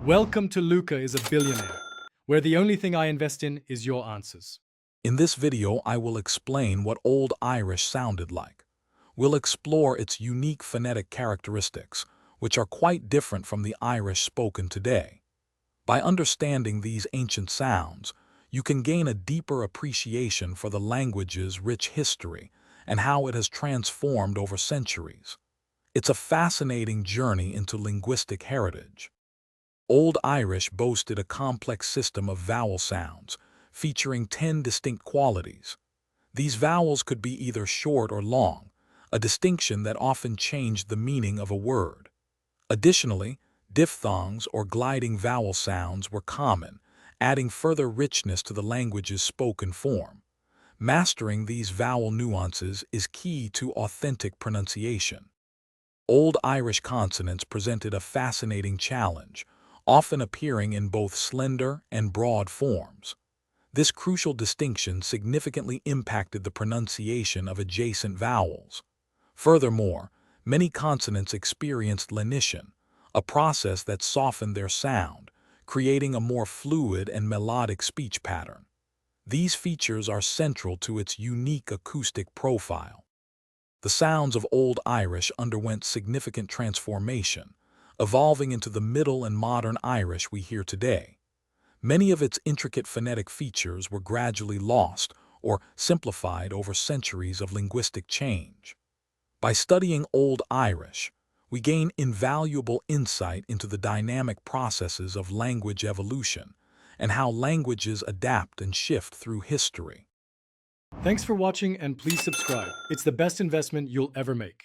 Welcome to Luca is a Billionaire, where the only thing I invest in is your answers. In this video, I will explain what Old Irish sounded like. We'll explore its unique phonetic characteristics, which are quite different from the Irish spoken today. By understanding these ancient sounds, you can gain a deeper appreciation for the language's rich history and how it has transformed over centuries. It's a fascinating journey into linguistic heritage. Old Irish boasted a complex system of vowel sounds, featuring 10 distinct qualities. These vowels could be either short or long, a distinction that often changed the meaning of a word. Additionally, diphthongs or gliding vowel sounds were common, adding further richness to the language's spoken form. Mastering these vowel nuances is key to authentic pronunciation. Old Irish consonants presented a fascinating challenge, often appearing in both slender and broad forms. This crucial distinction significantly impacted the pronunciation of adjacent vowels. Furthermore, many consonants experienced lenition, a process that softened their sound, creating a more fluid and melodic speech pattern. These features are central to its unique acoustic profile. The sounds of Old Irish underwent significant transformation, evolving into the Middle and Modern Irish we hear today. Many of its intricate phonetic features were gradually lost or simplified over centuries of linguistic change. By studying Old Irish, we gain invaluable insight into the dynamic processes of language evolution and how languages adapt and shift through history. Thanks for watching and please subscribe. It's the best investment you'll ever make.